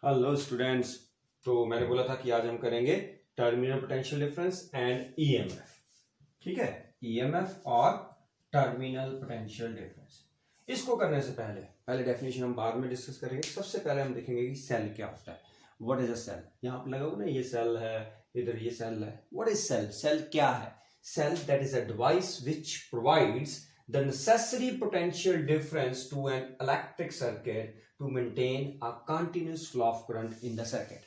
Hello students. तो मैंने बोला था कि आज हम करेंगे terminal potential difference and EMF. ठीक है, ईएमएफ और टर्मिनल पोटेंशियल डिफरेंस। इसको करने से पहले पहले डेफिनेशन हम बाद में डिस्कस करेंगे। सबसे पहले हम देखेंगे कि सेल क्या होता है। What is a cell? यहाँ पे लगा हुआ ना, ये सेल है, इधर ये सेल है। What is cell? सेल क्या है? Cell that is a device which provides the necessary potential difference to an electric circuit to maintain a continuous flow of current in the circuit.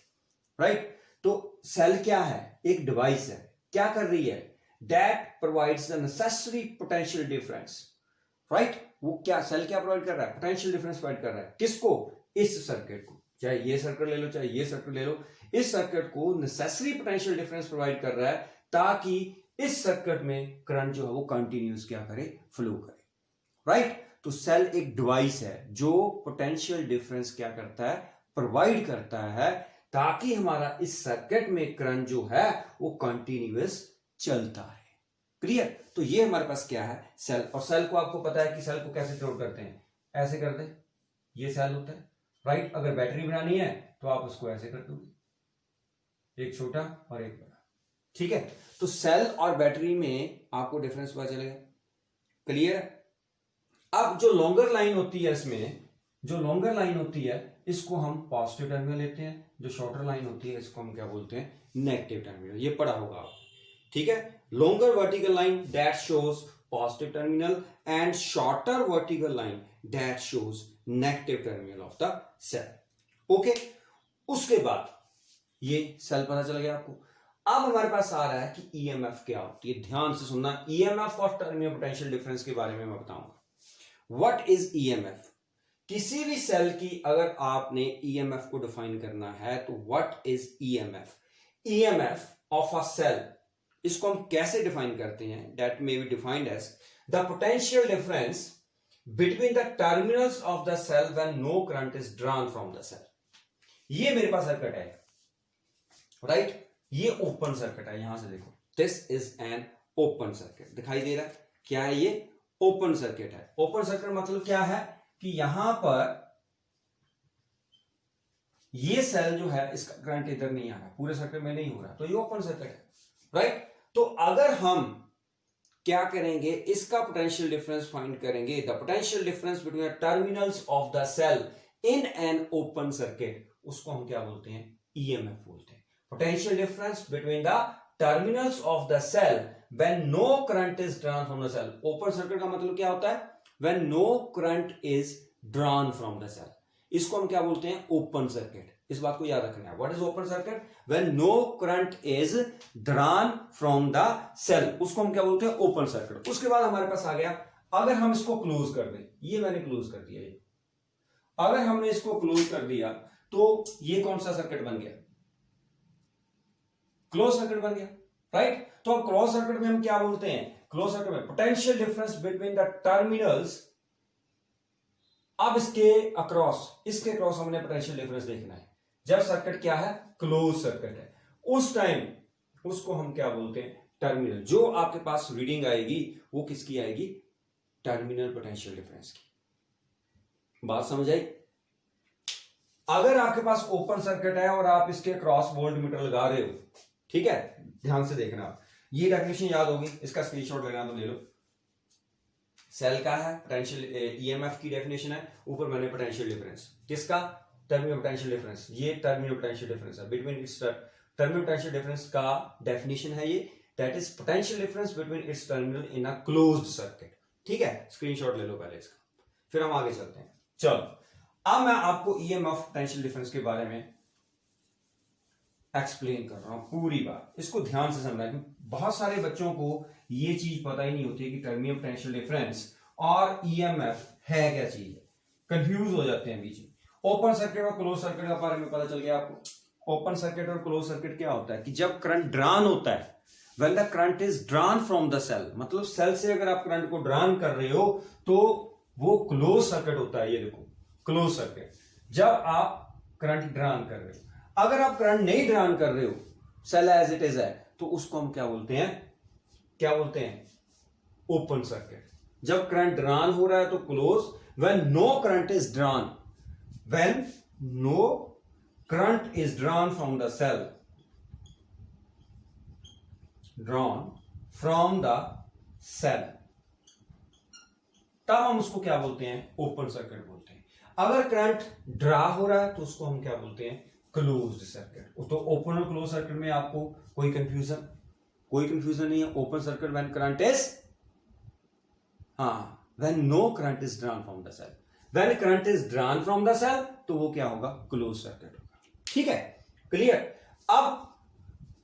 Right? तो cell क्या है? एक device है। क्या कर रही है? That provides the necessary potential difference. Right? वो क्या, सेल क्या प्रोवाइड कर रहा है? पोटेंशियल डिफरेंस प्रोवाइड कर रहा है। किसको? इस सर्किट को। चाहे ये सर्किट ले लो, चाहे ये सर्किट ले लो, इस सर्किट को नेसेसरी पोटेंशियल डिफरेंस प्रोवाइड कर रहा है ताकि इस सर्किट में करंट जो है वो कंटिन्यूस क्या करे? फ्लो करे। राइट? तो सेल एक डिवाइस है जो पोटेंशियल डिफरेंस क्या करता है? प्रोवाइड करता है ताकि हमारा इस सर्किट में करंट जो है वो कंटिन्यूस चलता है। क्लियर? तो ये हमारे पास क्या है? सेल। और सेल को आपको पता है कि सेल को कैसे क्लोड करते हैं? ऐसे करते हैं, ये सेल होता है। राइट? अगर बैटरी बनानी है तो आप उसको ऐसे कर दोगे, एक छोटा और एक बड़ा। ठीक है, तो सेल और बैटरी में आपको डिफरेंस पता चलेगा। क्लियर? अब जो लॉन्गर लाइन होती है, इसमें जो लॉन्गर लाइन होती है इसको हम पॉजिटिव टर्मिनल लेते हैं, जो शॉर्टर लाइन होती है इसको हम क्या बोलते हैं? Negative terminal. ये पढ़ा होगा आप। ठीक है, longer vertical line that shows positive terminal and shorter vertical line that shows negative terminal of the cell. Okay, उसके बाद ये सेल पता चल गया आपको। अब हमारे पास आ रहा है कि ईएमएफ क्या होती है। ध्यान से सुनना, ईएमएफ और टर्मिनल पोटेंशियल डिफरेंस के बारे में मैं बताऊंगा। What is EMF? किसी भी सेल की अगर आपने ईएमएफ को डिफाइन करना है तो what is EMF? EMF of a cell, इसको हम कैसे डिफाइन करते हैं? That may be defined as the potential difference between the terminals of the cell when no current is drawn from the cell. ये मेरे पास सर्किट है, right? ये ओपन सर्किट है। यहां से देखो, this is an open circuit. दिखाई दे रहा है? क्या है ये? ओपन सर्किट है। ओपन सर्किट मतलब क्या है कि यहां पर ये सेल जो है इसका करंट इधर नहीं आ रहा, पूरे सर्किट में नहीं हो रहा, तो ये ओपन सर्किट है। राइट? तो अगर हम क्या करेंगे, इसका पोटेंशियल डिफरेंस फाइंड करेंगे, the potential difference between the terminals of the cell in an open circuit, उसको हम क्या बोलते हैं? ईएमएफ बोलते हैं। Potential difference between the terminals of the cell when no current is drawn from the cell. Open circuit का मतलब क्या होता है? When no current is drawn from the cell. इसको हम क्या बोलते हैं? Open circuit. इस बात को याद रखना है। What is open circuit? When no current is drawn from the cell. उसको हम क्या बोलते हैं? Open circuit. उसके बाद हमारे पास आ गया, अगर हम इसको क्लोज कर दें, ये मैंने क्लोज कर दिया, ये अगर हमने इसको क्लोज कर दिया तो ये कौन सा सर्किट बन गया? क्लोज सर्किट बन गया। राइट? तो अब क्लोज सर्किट में हम क्या बोलते हैं? क्लोज सर्किट में potential difference between the terminals. अब इसके अक्रॉस हमने पोटेंशियल डिफरेंस देखना है। जब सर्किट क्या है? क्लोज सर्किट है, उस टाइम उसको हम क्या बोलते हैं? टर्मिनल। जो आपके पास रीडिंग आएगी वो किसकी आएगी? टर्मिनल पोटेंशियल डिफरेंस की। बात समझ आई? अगर आपके पास ओपन सर्किट है और आप इसके क्रॉस वोल्ट मीटर लगा रहे हो, ठीक है, ध्यान से देखना। ये डेफिनेशन याद होगी, इसका स्क्रीनशॉट लेना तो ले लो। सेल का है, पोटेंशियल ईएमएफ की डेफिनेशन है, ऊपर मैंने पोटेंशियल डिफरेंस। किसका? Terminal potential difference. ये टर्मिनल पोटेंशियल डिफरेंस है between its, terminal potential difference का डेफिनेशन है ये, that is potential difference between its terminal in a closed circuit. ठीक है, स्क्रीनशॉट ले लो पहले इसका, फिर हम आगे चलते हैं। चलो, अब मैं आपको ईएमएफ पोटेंशियल डिफरेंस के बारे में एक्सप्लेन कर रहा हूं पूरी बात। इसको ध्यान से समझना, क्योंकि बहुत सारे बच्चों को ये चीज पता ही नहीं होती कि टर्मिनल पोटेंशियल डिफरेंस और ईएमएफ है क्या चीज है, कंफ्यूज हो जाते हैं बीच में। ओपन सर्किट और क्लोज सर्किट का बारे में पता चल गया आपको। ओपन सर्किट और क्लोज सर्किट क्या होता है कि जब करंट ड्रॉन होता है, when the current is drawn from the cell, मतलब सेल से अगर आप करंट को ड्रॉन कर रहे हो तो वो क्लोज सर्किट होता है। ये देखो, क्लोज सर्किट जब आप करंट ड्रॉन कर रहे हो। अगर आप करंट नहीं ड्रॉन कर रहे हो, सेल एज इट इज है, तो उसको हम क्या बोलते हैं? क्या बोलते हैं? Open circuit. जब करंट ड्रॉन हो रहा है तो close, when no current is drawn, when no current is drawn from the cell, drawn from the cell, तब हम उसको क्या बोलते हैं, ओपन सर्किट बोलते हैं। अगर करंट ड्रा हो रहा है तो उसको हम क्या बोलते हैं, क्लोज्ड सर्किट। तो ओपन और क्लोज सर्किट में आपको कोई कंफ्यूजन नहीं है। Open circuit when current is, when no current is drawn from the cell, when current is drawn from the cell तो वो क्या होगा, क्लोज सर्किट होगा। ठीक है, क्लियर। अब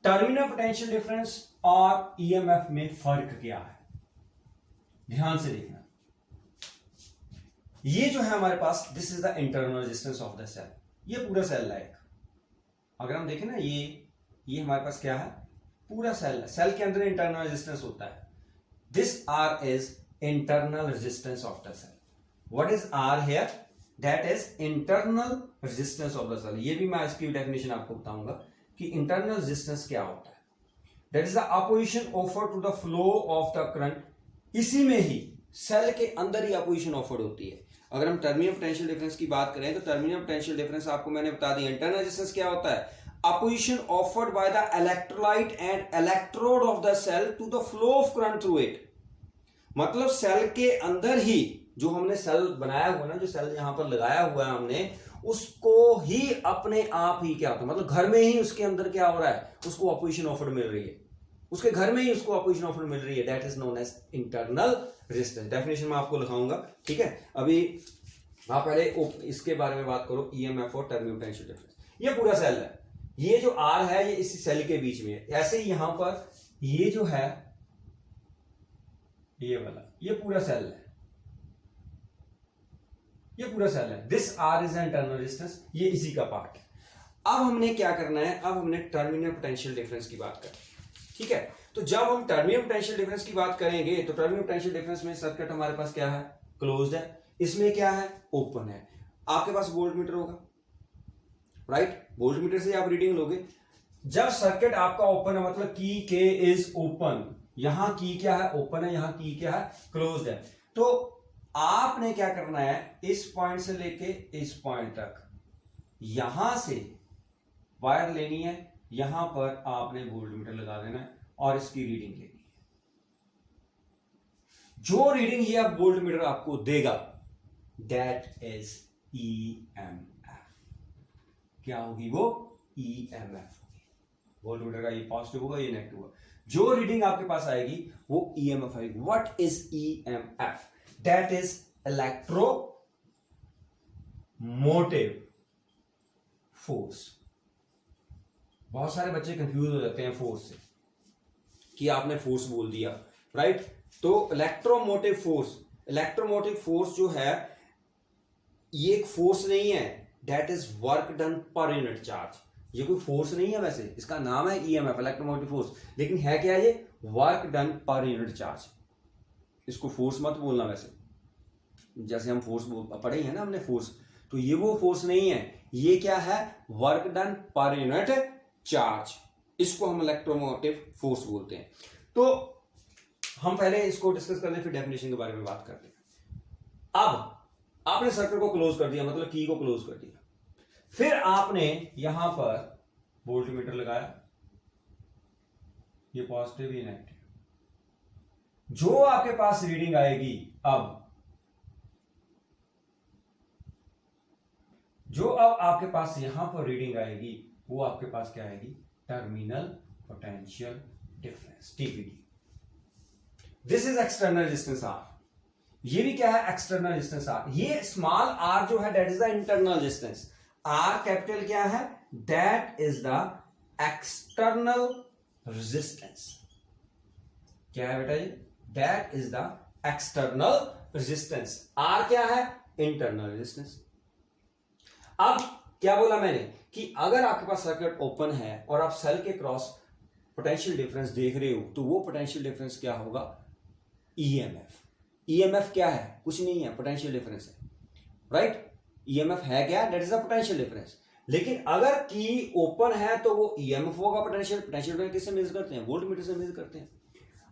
टर्मिनल पोटेंशियल डिफरेंस और ईएमएफ में फर्क क्या है, ध्यान से देखना। ये जो है हमारे पास, this is the internal resistance of the cell, ये पूरा सेल है एक। अगर हम देखें ना, ये हमारे पास क्या है, पूरा सेल है। सेल के अंदर इंटरनल रेजिस्टेंस होता है। This r is internal resistance of the cell. What is r here, that is internal resistance of the cell. ये भी मैं इसकी डेफिनेशन आपको बताऊंगा कि इंटरनल रेजिस्टेंस क्या होता है। That is the opposition offered to the flow of the current. इसी में ही सेल के अंदर ही अपोजिशन ऑफर्ड होती है। अगर हम टर्मिनल पोटेंशियल डिफरेंस की बात करें तो टर्मिनल पोटेंशियल डिफरेंस आपको मैंने बता दिया। इंटरनल रेजिस्टेंस क्या होता है, opposition offered by the electrolyte and electrode of the cell to the flow of current through it. मतलब सेल के अंदर ही जो हमने सेल बनाया हुआ ना, जो सेल यहां पर लगाया हुआ है हमने, उसको ही अपने आप ही क्या होता है, मतलब घर में ही उसके अंदर क्या हो रहा है, उसको अपोजिशन ऑफर्ड मिल रही है, उसके घर में ही उसको अपोजिशन ऑफर्ड मिल रही है। That is known as internal resistance. Definition मैं आपको लिखाऊंगा, ठीक है। अभी आप पहले इसके बारे में बात करो, ईएमएफ और टर्मिनल पोटेंशियल डिफरेंस। ये पूरा सेल है, ये जो आर है ये इस सेल के बीच में है। ऐसे ही यहां पर ये जो है, ये वाला, ये पूरा सेल है, ये पूरा सेल है। This r is internal resistance, ये इसी का पार्ट है। अब हमने क्या करना है, अब हमने टर्मिनल पोटेंशियल डिफरेंस की बात करनी है, ठीक है। तो जब हम टर्मिनल पोटेंशियल डिफरेंस की बात करेंगे तो टर्मिनल पोटेंशियल डिफरेंस में सर्किट हमारे पास क्या है, क्लोज्ड है। इसमें क्या है, ओपन है। आपके पास वोल्ट मीटर होगा, राइट, वोल्ट मीटर से आप रीडिंग लोगे। जब सर्किट आपका ओपन है, मतलब की के इज ओपन, यहां की क्या है, ओपन है, यहां की क्या है, क्लोज्ड है। तो आपने क्या करना है, इस पॉइंट से लेके इस पॉइंट तक यहां से वायर लेनी है, यहां पर आपने वोल्ट मीटर लगा देना है और इसकी रीडिंग लेनी है। जो रीडिंग ये आप वोल्ट मीटर आपको देगा, दैट इज ईएमएफ। क्या होगी वो, ईएमएफ होगी। वोल्ट मीटर का ये पॉजिटिव होगा, ये नेगेटिव होगा। जो रीडिंग आपके पास आएगी वो ईएमएफ आएगी। What is EMF, that is electromotive force. बहुत सारे बच्चे कंफ्यूज हो जाते हैं फोर्स से, कि आपने फोर्स बोल दिया, राइट। तो इलेक्ट्रोमोटिव फोर्स जो है ये एक फोर्स नहीं है, that is work done per unit charge. ये कोई फोर्स नहीं है, वैसे इसका नाम है ईएमएफ, इलेक्ट्रोमोटिव फोर्स, लेकिन है क्या ये, work done per unit charge. इसको फोर्स मत बोलना, वैसे जैसे हम फोर्स पढ़े हैं ना हमने फोर्स, तो ये वो फोर्स नहीं है, ये क्या है, work done per unit charge. इसको हम इलेक्ट्रोमोटिव फोर्स बोलते हैं। तो हम पहले इसको डिस्कस कर लें, फिर डेफिनेशन के बारे में बात करते हैं। अब आपने सर्किट को क्लोज कर दिया, मतलब की को क्लोज कर दिया, फिर आपने यहां पर वोल्ट मीटर लगाया, ये पॉजिटिव ये नेगेटिव। जो आपके पास रीडिंग आएगी, अब जो अब आपके पास यहां पर रीडिंग आएगी, वो आपके पास क्या आएगी, terminal potential difference, TPD. This is external resistance R. ये भी क्या है, एक्सटर्नल रेजिस्टेंस आर। ये स्मॉल आर जो है, that is the internal resistance. R capital क्या है, that is the external resistance. क्या है बेटा ये, that is the external resistance. R क्या है, इंटरनल रेजिस्टेंस। अब क्या बोला मैंने कि अगर आपके पास सर्किट ओपन है और आप सेल के क्रॉस पोटेंशियल डिफरेंस देख रहे हो, तो वो पोटेंशियल डिफरेंस क्या होगा, ईएमएफ। ईएमएफ क्या है, कुछ नहीं है, पोटेंशियल डिफरेंस है, राइट। ईएमएफ है क्या, that is the potential difference. लेकिन अगर की ओपन है तो वो ईएमएफ होगा, पोटेंशियल डिफरेंस किससे मेजर करते हैं, वोल्ट मीटर से मेजर करते हैं।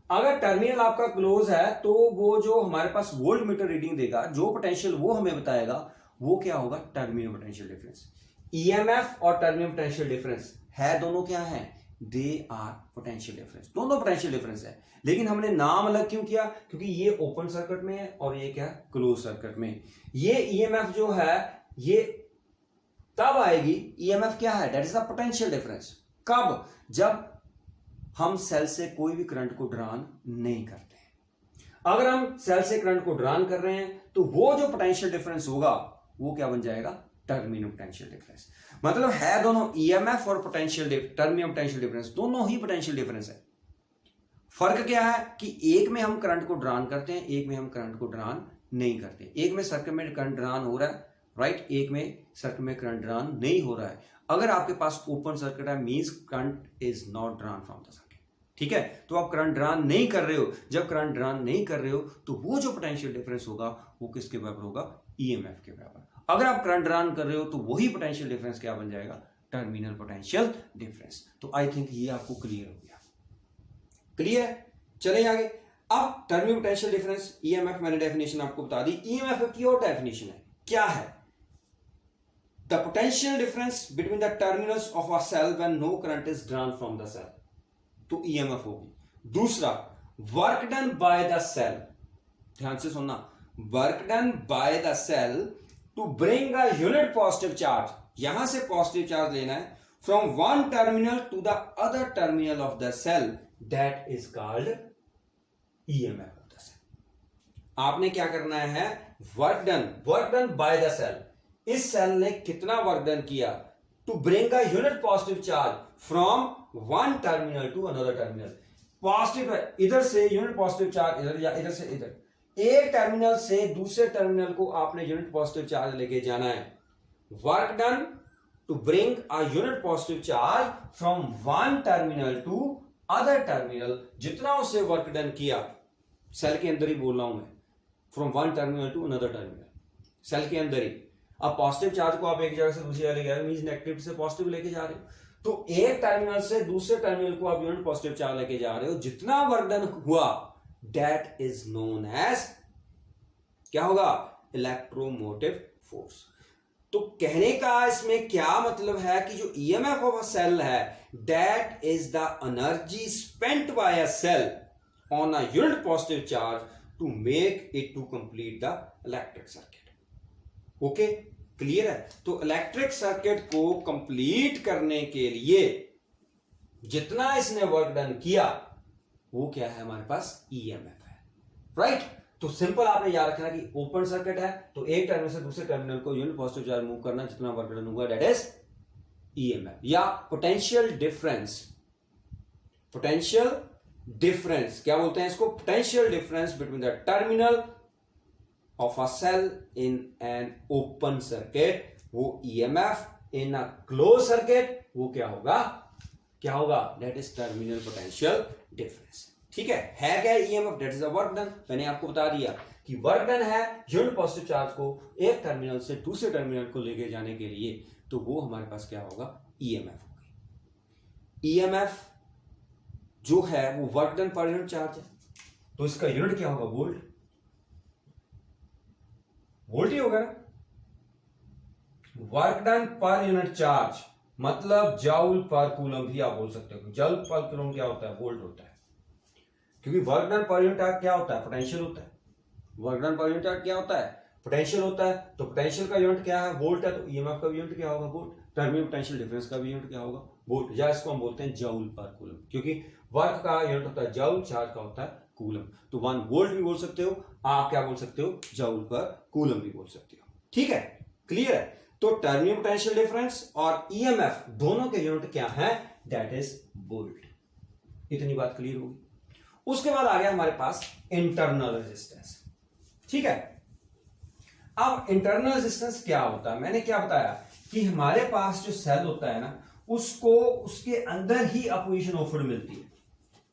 अगर टर्मिनल आपका क्लोज है तो वो जो हमारे पास वोल्ट मीटर रीडिंग देगा, जो पोटेंशियल वो हमें बताएगा, वो क्या होगा, टर्मिनल पोटेंशियल डिफरेंस। ईएमएफ और टर्मिनल पोटेंशियल डिफरेंस है, दोनों क्या है, दे आर पोटेंशियल डिफरेंस, दोनों पोटेंशियल डिफरेंस है। लेकिन हमने नाम अलग क्यों किया, क्योंकि ये ओपन सर्किट में है और ये क्या, क्लोज सर्किट में। ये ईएमएफ जो है ये तब आएगी, ईएमएफ क्या है, that is the potential difference. कब, जब हम सेल से कोई भी करंट को ड्रान नहीं करते। अगर हम सेल से करंट को ड्रान कर रहे हैं तो वो जो पोटेंशियल डिफरेंस होगा वो क्या बन जाएगा, टर्मिनल पोटेंशियल डिफरेंस। मतलब है दोनों ईएमएफ और टर्मिनल पोटेंशियल डिफरेंस दोनों ही पोटेंशियल डिफरेंस है। फर्क क्या है कि एक में हम करंट को ड्रान करते हैं, एक में हम करंट को ड्रान नहीं करते। एक में सर्किट में करंट ड्रान हो रहा है, राइट, एक में सर्किट में करंट ड्रान नहीं हो रहा है। अगर आपके पास ओपन सर्किट है means current is not drawn from the circuit, ठीक है। तो आप करंट ड्रान नहीं कर रहे हो, जब करंट ड्रान नहीं कर रहे हो तो वो जो पोटेंशियल डिफरेंस होगा वो किसके बराबर होगा, ईएमएफ के बराबर। अगर आप करंट ड्रान कर रहे हो तो वही पोटेंशियल डिफरेंस क्या बन जाएगा, टर्मिनल पोटेंशियल डिफरेंस। तो आई थिंक ये आपको क्लियर हो गया, क्लियर है। चले आगे। अब टर्मिनल पोटेंशियल डिफरेंस, ईएमएफ मैंने डेफिनेशन आपको बता दी, ईएमएफ की और डेफिनेशन है, क्या है, the potential difference between the terminals of a cell when no current is drawn from the cell, तो ईएमएफ होगी। दूसरा, work done by the cell, ध्यान से सुनना, work done by the cell to bring a unit positive charge, यहां से positive charge लेना है from one terminal to the other terminal of the cell, that is called EMF of the cell. आपने क्या करना है, work done by the cell, इस cell ने कितना वर्क डन किया, to bring a unit positive charge from one terminal to another terminal. Positive इधर से यूनिट पॉजिटिव चार्ज इधर, या इधर से इधर, एक टर्मिनल से दूसरे टर्मिनल को आपने यूनिट पॉजिटिव चार्ज लेके जाना है। Work done to bring a unit positive charge from one terminal to other terminal, जितना उससे वर्क डन किया, सेल के अंदर ही बोल रहा हूं मैं, from one terminal to another terminal, cell के अंदर ही। अब पॉजिटिव चार्ज को आप एक जगह से दूसरी जगह ले गए, मींस नेगेटिव से पॉजिटिव लेके जा रहे हो, तो एक टर्मिनल से दूसरे टर्मिनल को आप यूनिट पॉजिटिव चार्ज लेके जा रहे हो, जितना वर्क डन हुआ दैट इज नोन एज, क्या होगा, इलेक्ट्रोमोटिव फोर्स। तो कहने का इसमें क्या मतलब है कि जो ईएमएफ ऑफ अ सेल है, that is the energy spent by a cell on a unit positive charge to make it to complete the electric circuit. Okay, clear है। तो इलेक्ट्रिक सर्किट को कंप्लीट करने के लिए जितना इसने वर्क डन किया वो क्या है, हमारे पास ईएमएफ है, राइट। तो सिंपल आपने याद रखना कि ओपन सर्किट है तो एक टर्मिनल से दूसरे टर्मिनल को यूनिट पॉजिटिव चार्ज मूव करना, जितना वर्क डन होगा दैट इज ईएमएफ। या पोटेंशियल डिफरेंस, पोटेंशियल डिफरेंस क्या बोलते हैं इसको, potential difference between the terminal of a cell in an open circuit, वो EMF in a closed circuit, वो क्या होगा, that is terminal potential difference। ठीक है क्या EMF, that is the work done। मैंने आपको बता दिया कि वर्क डन है यूनिट पॉजिटिव चार्ज को एक टर्मिनल से दूसरे टर्मिनल को लेके जाने के लिए, तो वो हमारे पास क्या होगा, EMF होगी। EMF जो है वो work done per unit charge है, तो इसका यूनिट क्या होगा, वोल्ट, वोल्ट ही होगा ना। Work done per unit charge मतलब जूल पर कूलम भी आप बोल सकते हो। जूल पर कूलम क्या होता है, वोल्ट होता है, क्योंकि work done per unit charge क्या होता है, पोटेंशियल होता है। Work done per unit charge क्या होता है, पोटेंशियल होता है। तो पोटेंशियल का यूनिट क्या है, वोल्ट है, तो ईएमएफ का यूनिट क्या होगा, वोल्ट। टर्मिनल पोटेंशियल डिफरेंस का भी यूनिट क्या होगा, वोल्ट, या इसको हम बोलते हैं जूल पर कूलम, क्योंकि वर्क का यूनिट होता है जूल, चार्ज का होता है कूलम। तो 1 वोल्ट भी बोल सकते हो आप, क्या बोल सकते हो, जूल पर कूलम भी बोल सकते हो। ठीक है, क्लियर है। तो टर्मिनल पोटेंशियल डिफरेंस और ईएमएफ दोनों के यूनिट क्या है, दैट इज वोल्ट। इतनी बात क्लियर होगी। उसके बाद आ गया हमारे पास इंटरनल रेजिस्टेंस। ठीक है, अब इंटरनल रेजिस्टेंस क्या होता है, मैंने क्या बताया कि हमारे पास जो सेल होता है ना, उसको उसके अंदर ही अपोजिशन ऑफर्ड मिलती है।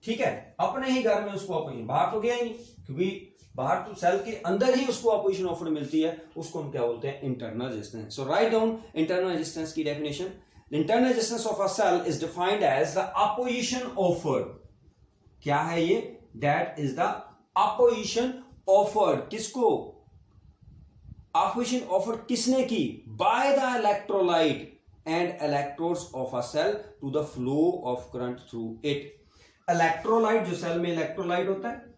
ठीक है, अपने ही घर में उसको अपोजिशन, बाहर तो गया ही नहीं, क्योंकि बाहर तो सेल के अंदर ही उसको अपोजिशन ऑफर्ड मिलती है, उसको हम क्या बोलते हैं, internal resistance. So right down internal resistance की definition. Internal resistance of a cell is defined as the opposition offered. क्या है ये, that is the opposition offered. किसको, अपोजिशन ऑफर्ड किसने की, by the electrolyte and electrodes of a cell to the flow of current through it. Electrolyte, जो cell में electrolyte होता है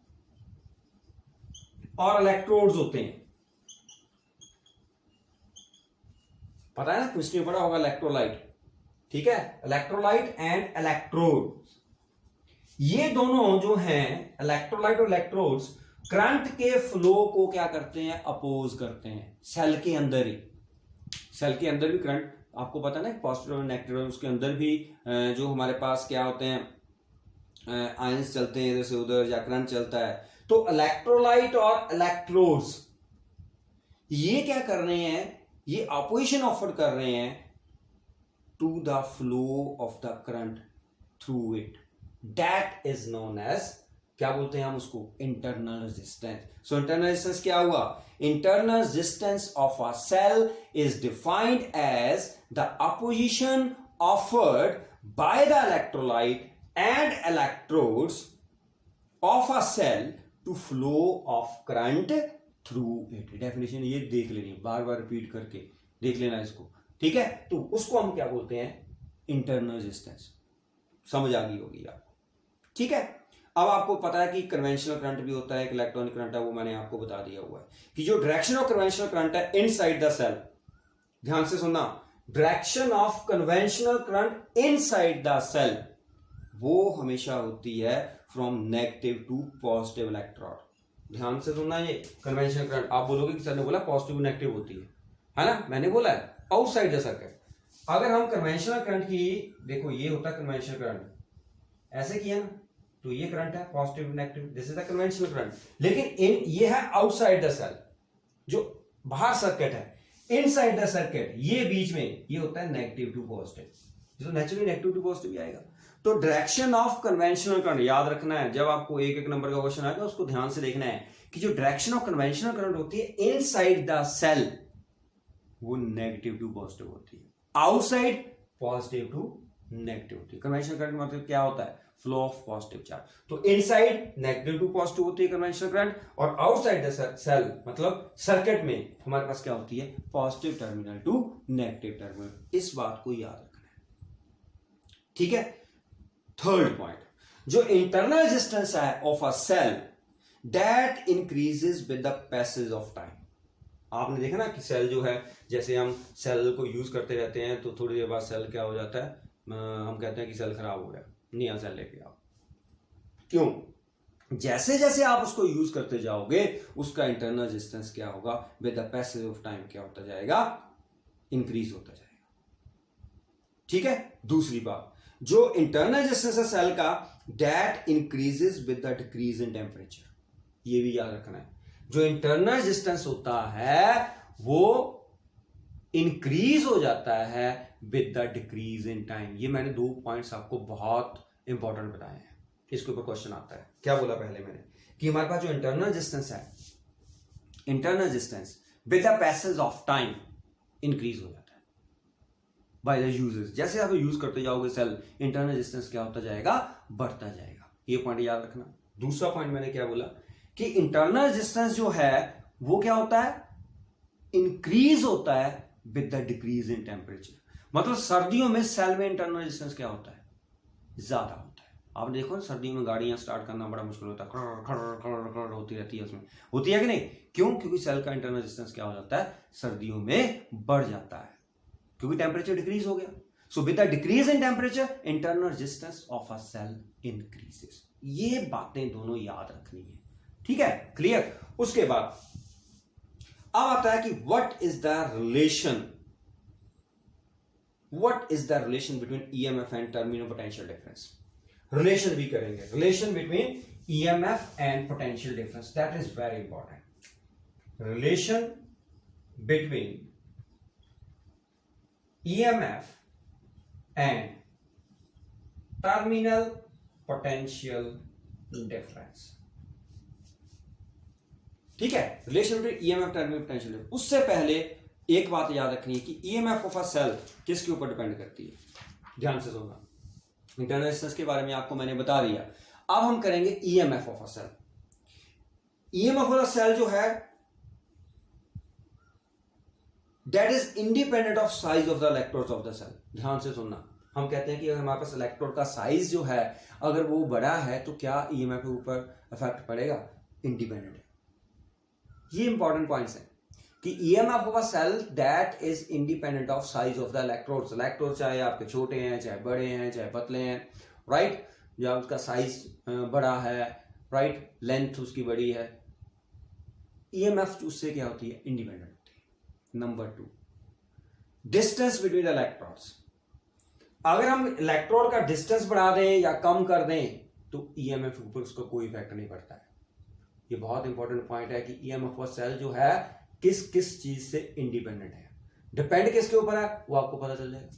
और इलेक्ट्रोड्स होते हैं, पता है ना, केमिस्ट्री में पढ़ा होगा इलेक्ट्रोलाइट, ठीक है, इलेक्ट्रोलाइट एंड इलेक्ट्रोड, ये दोनों जो हैं इलेक्ट्रोलाइट और इलेक्ट्रोड्स करंट के फ्लो को क्या करते हैं, अपोज करते हैं। सेल के अंदर ही, सेल के अंदर भी करंट, आपको पता है ना, पॉजिटिव और नेगेटिव, उसके अंदर भी जो हमारे पास क्या होते हैं, आयंस चलते हैं इधर से उधर, या करंट चलता है। तो इलेक्ट्रोलाइट और इलेक्ट्रोड्स ये क्या कर रहे हैं, ये अपोजिशन ऑफर कर रहे हैं to the flow of the current through it, that is known as, क्या बोलते हैं हम उसको, internal resistance. So internal resistance क्या हुआ, internal resistance of a cell is defined as the opposition offered by the electrolyte and electrodes of a cell to flow of current through it। Definition ये देख लेनी, बार बार repeat करके देख लेना इसको, ठीक है। तो उसको हम क्या बोलते हैं, इंटरनल रेजिस्टेंस। समझ आ गई होगी आपको, ठीक है। अब आपको पता है कि कन्वेंशनल करंट भी होता है, एक इलेक्ट्रॉनिक करंट है, वो मैंने आपको बता दिया हुआ है कि जो डायरेक्शन ऑफ कन्वेंशनल करंट है इनसाइड द सेल, ध्यान से सुनना, direction of conventional current inside the cell वो हमेशा होती है from negative to positive electrode. ध्यान से सुनना, ये कन्वेंशनल करंट, आप बोलोगे कि सर ने बोला पॉजिटिव नेगेटिव होती है ना, मैंने बोला है आउटसाइड द सर्किट। अगर हम कन्वेंशनल करंट की, देखो ये होता है कन्वेंशनल करंट, ऐसे किया ना, तो ये करंट है positive negative, this is the conventional current. लेकिन ये है आउटसाइड द सेल, जो बाहर सर्किट है, इनसाइड द सर्किट ये बीच में, ये होता है नेगेटिव टू पॉजिटिव, जो नेचुरली नेगेटिव टू पॉजिटिव ही आएगा। तो डायरेक्शन ऑफ कन्वेंशनल करंट याद रखना है, जब आपको एक एक नंबर का क्वेश्चन आएगा उसको ध्यान से देखना है कि जो डायरेक्शन ऑफ कन्वेंशनल करंट होती है इनसाइड द सेल वो नेगेटिव टू पॉजिटिव होती है, आउटसाइड पॉजिटिव टू नेगेटिव होती है। कन्वेंशनल करंट मतलब क्या होता है, फ्लो ऑफ पॉजिटिव चार्ज। तो इनसाइड नेगेटिव टू पॉजिटिव होती है कन्वेंशनल करंट, और आउटसाइड द सेल मतलब सर्किट में हमारे पास क्या होती है, positive terminal to negative terminal. इस बात को याद रखना है, ठीक है। थर्ड पॉइंट, जो इंटरनल रेजिस्टेंस है of a cell that increases with the passage of time. आपने देखा ना कि सेल जो है, जैसे हम सेल को यूज करते रहते हैं तो थोड़ी देर बाद सेल क्या हो जाता है, हम कहते हैं कि सेल खराब हो गया, नया सेल लेके आओ। क्यों, जैसे जैसे आप उसको यूज करते जाओगे उसका इंटरनल रेजिस्टेंस क्या होगा, with the passage of time क्या होता जाएगा, इंक्रीज होता जाएगा, ठीक है। दूसरी बात, जो इंटरनल रेजिस्टेंस है सेल का that increases with the decrease in temperature, ये भी याद रखना है। जो इंटरनल रेजिस्टेंस होता है वो इंक्रीज हो जाता है with the decrease in time. ये मैंने 2 पॉइंट्स आपको बहुत इंपॉर्टेंट बताए हैं, इसके ऊपर क्वेश्चन आता है। क्या बोला पहले मैंने कि हमारे पास जो इंटरनल रेजिस्टेंस है, internal resistance with the passage of time increase हो जाता है बाय द यूजेस। जैसे आप यूज करते जाओगे सेल, इंटरनल रेजिस्टेंस क्या होता जाएगा, बढ़ता जाएगा। ये पॉइंट याद रखना। दूसरा पॉइंट मैंने क्या बोला कि इंटरनल रेजिस्टेंस जो है वो क्या होता है, इंक्रीज होता है with the decrease in temperature. मतलब सर्दियों में सेल में इंटरनल रेजिस्टेंस क्या होता है, ज्यादा होता है। आप देखो ना, सर्दियों में गाड़ियां स्टार्ट करना बड़ा मुश्किल होता है, खड़ खड़ खड़ खड़ होती रहती है, उसमें होती है कि नहीं, क्यों, क्योंकि सेल का इंटरनल रेजिस्टेंस क्या हो जाता है, सर्दियों में बढ़ जाता है, क्योंकि टेम्परेचर डिक्रीज हो गया। So with the decrease in temperature internal resistance of a cell increases. ये बातें दोनों याद रखनी है, ठीक है, क्लियर। उसके बाद अब आता है कि what is the relation between EMF and terminal potential difference. Relation भी करेंगे, relation between EMF and potential difference, that is very important. Relation between EMF and terminal potential difference, ठीक है। Relation between EMF terminal potential difference. उससे पहले एक बात याद रखनी है कि EMF ऑफ अ सेल किसके ऊपर डिपेंड करती है। ध्यान से सुनना, इंटरनल रेजिस्टेंस के बारे में आपको मैंने बता दिया। अब हम करेंगे EMF of a cell. EMF of a cell जो है that is independent of size of the electrodes of the cell. ध्यान से सुनना, हम कहते हैं कि अगर हमारे पास इलेक्ट्रोड का साइज जो है अगर वो बड़ा है तो क्या ईएमएफ के ऊपर इफेक्ट पड़ेगा? इंडिपेंडेंट है। ये इंपॉर्टेंट पॉइंट्स हैं कि EMF of a cell that is independent of size of the electrodes. Electrode चाहे आपके छोटे हैं, चाहे बड़े हैं, चाहे पतले हैं, राइट, या उसका साइज बड़ा है, राइट, लेंथ उसकी बड़ी है, ईएमएफ उससे क्या होती है? इंडिपेंडेंट होती है। Number 2, distance between the electrodes. अगर हम इलेक्ट्रोड का डिस्टेंस बढ़ा दें या कम कर दें तो ईएमएफ ऊपर उसका कोई इफेक्ट नहीं पड़ता है। ये बहुत इंपॉर्टेंट पॉइंट है कि ईएमएफ ऑफ सेल जो है किस किस चीज से इंडिपेंडेंट है, डिपेंड किसके ऊपर है वो आपको पता चल जाएगा।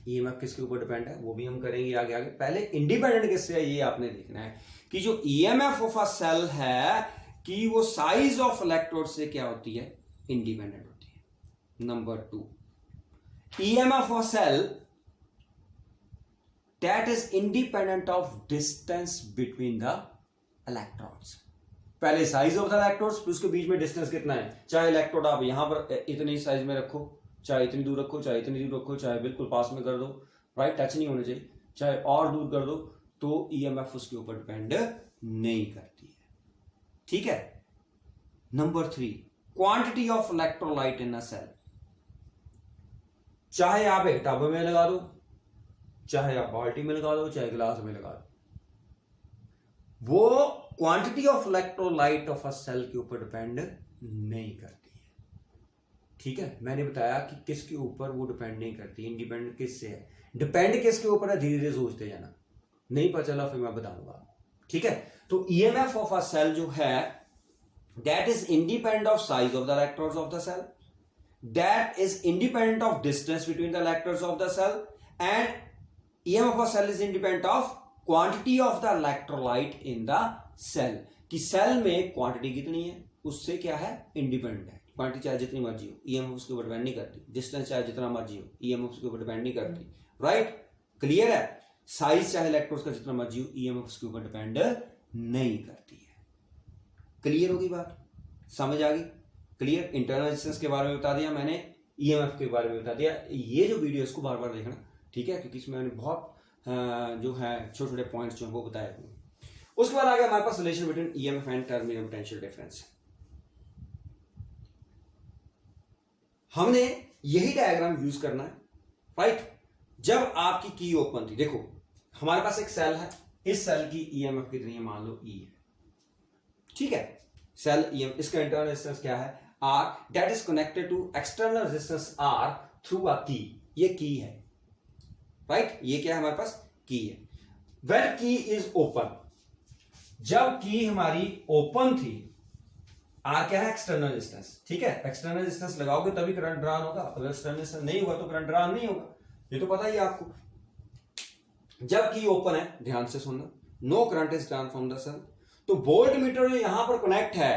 ईएमएफ किसके ऊपर डिपेंड है वो भी हम करेंगे आगे आगे। पहले इंडिपेंडेंट किससे है ये आपने देखना है कि जो ईएमएफ ऑफ अ सेल है कि वो साइज ऑफ इलेक्ट्रोड से क्या होती है? इंडिपेंडेंट होती है। Number 2, EMF of cell that is independent of distance between the electrodes। पहले साइज ऑफ द इलेक्ट्रोड्स फिर उसके बीच में डिस्टेंस कितना है। चाहे इलेक्ट्रोड आप यहां पर इतनी साइज में रखो, चाहे इतनी दूर रखो, चाहे इतनी दूर रखो, चाहे बिल्कुल पास में कर दो, राइट, टच नहीं होना चाहिए, चाहे और दूर कर दो, तो ईएमएफ उसके ऊपर डिपेंड नहीं करती है। ठीक है। Number 3, quantity of electrolyte in a cell. चाहे आप एक टब में लगा दो, चाहे आप बाल्टी में लगा दो, चाहे गिलास में लगा दो, वो quantity of electrolyte of a cell के ऊपर डिपेंड नहीं करती है। ठीक है, मैंने बताया कि किसके ऊपर वो डिपेंड नहीं करती, इंडिपेंडेंट किससे है, डिपेंड किसके ऊपर है, धीरे धीरे सोचते जाना, नहीं पता चला फिर मैं बताऊंगा। ठीक है, तो ईएमएफ ऑफ अ सेल जो है that is independent of size of the electrodes of the cell, that is independent of distance between the electrodes of the cell, and EMF of a cell is independent of quantity of the electrolyte in the cell। कि cell में quantity कितनी है उससे क्या है? Independent है। Quantity चाहे जितनी मर्जी हो, ईएमएफ उसके ऊपर डिपेंड नहीं करती। डिस्टेंस चाहे जितना मर्जी हो, ईएमएफ उसके ऊपर डिपेंड नहीं करती। राइट, क्लियर है। साइज चाहे इलेक्ट्रोड्स का जितना मर्जी हो, ईएमएफ उसके ऊपर डिपेंड नहीं करती है। क्लियर होगी बात, समझ आ गई? क्लियर। इंटरनल रेजिस्टेंस के बारे में बता दिया मैंने, ईएमएफ के बारे में बता दिया। ये जो वीडियो इसको बार बार देखना, ठीक है, क्योंकि इसमें मैंने बहुत जो है छोटे छोटे पॉइंट्स जो है वो बताए हुए। उसके बाद आ गया हमारे पास relation between EMF and terminal potential difference. हमने यही डायग्राम यूज करना है, राइट। जब आपकी की ओपन थी, देखो हमारे पास एक सेल है, इस सेल की ईएमएफ कितनी है? मान लो ई है। ठीक है, सेल ईएम, इसका इंटरनल रेजिस्टेंस क्या है? R, that is connected to external resistance R through a key। ये की है, राइट, ये क्या है हमारे पास? की है। When key is open, जब की हमारी ओपन थी, R क्या है? External resistance. ठीक है, एक्सटर्नल रेजिस्टेंस लगाओगे तभी करंट ड्रॉ होगा, अगर एक्सटर्नल रेजिस्टेंस नहीं होगा तो करंट ड्रॉ नहीं होगा, ये तो पता ही है आपको। जब की ओपन है, ध्यान से सुनना, no current is drawn from the cell, तो वोल्ट मीटर जो यहां पर कनेक्ट है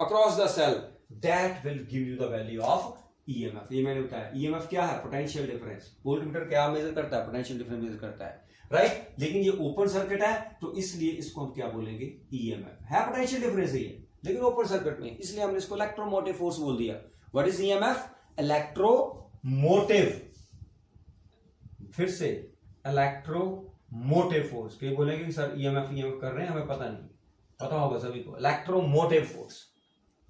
across the cell, that will give you the value of EMF. ये मैंने बताया, ईएमएफ क्या है? Potential difference. वोल्ट मीटर क्या मेजर करता है? पोटेंशियल डिफरेंस मेजर करता है, राइट। लेकिन ये ओपन सर्किट है तो इसलिए इसको हम क्या बोलेंगे? ईएमएफ है, पोटेंशियल डिफरेंस ही है लेकिन ओपन सर्किट में, इसलिए हमने इसको इलेक्ट्रोमोटिव फोर्स बोल दिया। What is EMF? इलेक्ट्रोमोटिव। फिर से इलेक्ट्रोमोटिव फोर्स। कई बोलेंगे कि सर ईएमएफ ईएमएफ कर रहे हैं, हमें पता नहीं, पता होगा सभी को। इलेक्ट्रोमोटिव फोर्स,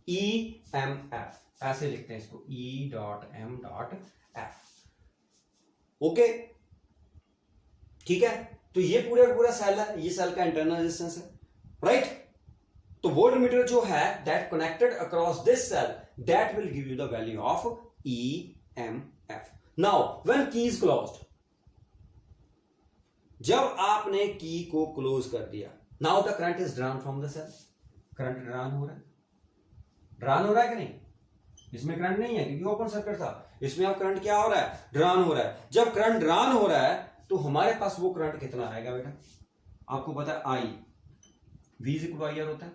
ईएमएफ, ऐसे लिखते हैं इसको, E.M.F। ओके, ठीक है। तो ये पूरा सेल है, ये सेल का इंटरनल रेजिस्टेंस है, राइट। तो वोल्ट मीटर जो है that connected across this cell, that will give you the value of EMF। Now when key is closed, जब आपने की को क्लोज कर दिया, now the current is drawn from the cell. Current drawn हो रहा है, ड्रॉन हो रहा है कि नहीं? इसमें करंट नहीं है क्योंकि ओपन सर्किट था, इसमें अब करंट क्या हो रहा है? ड्रॉन हो रहा है। जब करंट ड्रॉन हो रहा है तो हमारे पास वो करंट कितना आएगा बेटा? आपको पता है I, V equal to I R होता है,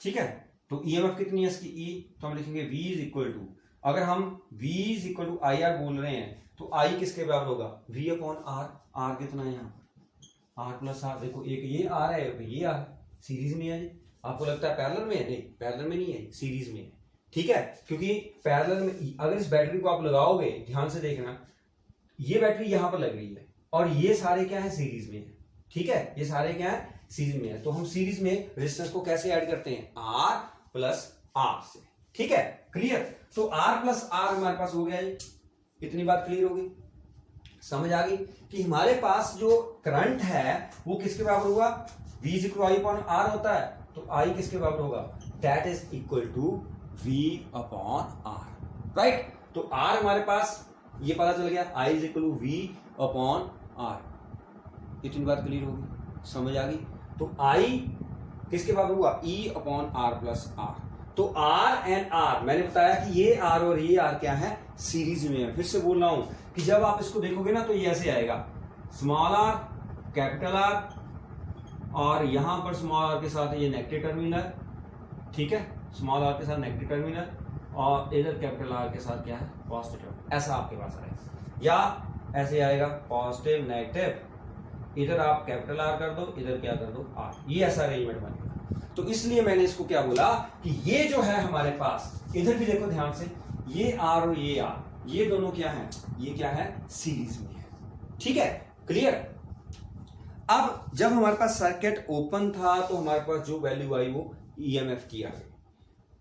ठीक है। तो ईएमएफ कितनी है इसकी? E, तो हम लिखेंगे V इज इक्वल टू, अगर हम V is equal to I R बोल रहे हैं तो I किसके बराबर होगा? V upon R। R कितना है यहाँ पर? R plus R। देखो एक ये R है, ये R सीरीज में है जी। आपको लगता है पैरेलल में है? नहीं, पैरेलल में नहीं है, सीरीज में है, ठीक है, क्योंकि पैरेलल में अगर इस बैटरी को आप लगाओगे, ध्यान से देखना, ये बैटरी यहां पर लग रही है और ये सारे क्या है, सीरीज में है। ठीक है, ये सारे क्या है, सीरीज में है। तो हम सीरीज में रेजिस्टेंस को कैसे ऐड करते हैं, R प्लस R से। ठीक है, क्लियर। तो R प्लस R हमारे पास हो गया, ये इतनी बात क्लियर होगी, समझ आ गई कि हमारे पास जो करंट है वो किसके बराबर होगा, V is equal I upon R होता है, तो I किसके बराबर होगा, that is equal to V upon R, right. तो R हमारे पास ये पता चल गया, I is equal to V upon R, इतनी बात क्लियर होगी, समझ आ गई। तो I किसके बराबर हुआ, E upon R plus R। तो R एंड R, मैंने बताया कि ये R और ये R क्या है, सीरीज में है। फिर से बोल रहा हूं कि जब आप इसको देखोगे ना तो ये ऐसे आएगा, स्मॉल r कैपिटल R, और यहां पर स्मॉल r के साथ ये नेगेटिव टर्मिनल, ठीक है, स्मॉल r के साथ नेगेटिव टर्मिनल, और इधर कैपिटल R के साथ क्या है, पॉजिटिव टर्मिनल। ऐसा आपके पास आएगा, या ऐसे आएगा पॉजिटिव नेगेटिव, इधर आप कैपिटल R कर दो, इधर क्या कर दो R, ये ऐसा अरेंजमेंट बनेगा। तो इसलिए मैंने इसको क्या बोला कि ये जो है हमारे पास, इधर भी देखो ध्यान से, ये R और ये R, ये दोनों क्या है, ये क्या है, सीरीज में है। ठीक है, क्लियर। अब जब हमारे पास सर्किट ओपन था तो हमारे पास जो वैल्यू आई वो EMF की आ गई।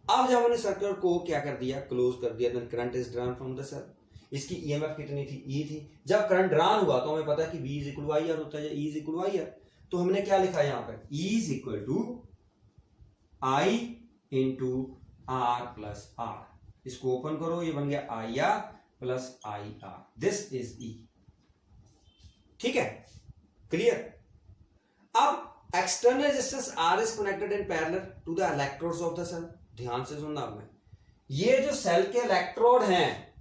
अब जब हमने सर्किट को क्या कर दिया, क्लोज कर दिया, then current is drawn from the cell. इसकी EMF कितनी थी, E थी। जब करंट ड्रॉन हुआ तो हमें पता है कि V is equal to IR होता है, E is equal to IR। तो हमने क्या लिखा है यहाँ पर, E is equal to I into R plus R। इसको ओपन करो, ये बन गया IR plus IR, this is E। ठीक है, क्लियर। अब external resistance R is connected in parallel to the electrodes of the cell. ध्यान से सुनना, आपने ये जो सेल के इलेक्ट्रोड हैं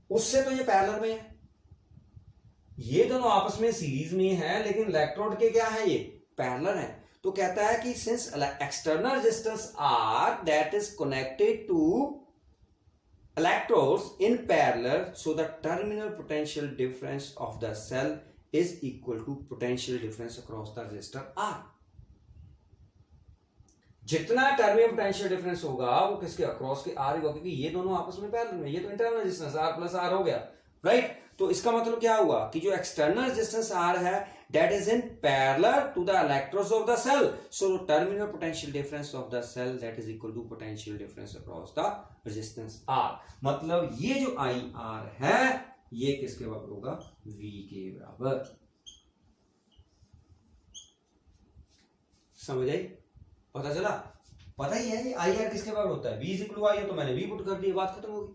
उससे तो ये पैरेलल में है, ये दोनों आपस में सीरीज में है, लेकिन इलेक्ट्रोड के क्या है, ये पैरेलल है। तो कहता है कि since external resistance R that is connected to electrodes in parallel, so the terminal potential difference of the cell is equal to potential difference across the resistor R। जितना टर्मिनल पोटेंशियल डिफरेंस होगा वो किसके across के R होगा, क्योंकि ये दोनों आपस में पैरेलल में, ये तो internal resistance R plus R हो गया, राइट। तो इसका मतलब क्या हुआ कि जो एक्सटर्नल रेजिस्टेंस R है that is in parallel to the electrodes of the cell, so the terminal potential difference of the cell that is equal to potential difference across the resistance R। मतलब ये जो IR है ये किसके बराबर होगा, V के बराबर। समझ आई, पता चला, पता ही है IR किसके बराबर होता है, V is equal to IR, तो मैंने V पुट कर दिया, बात खत्म होगी।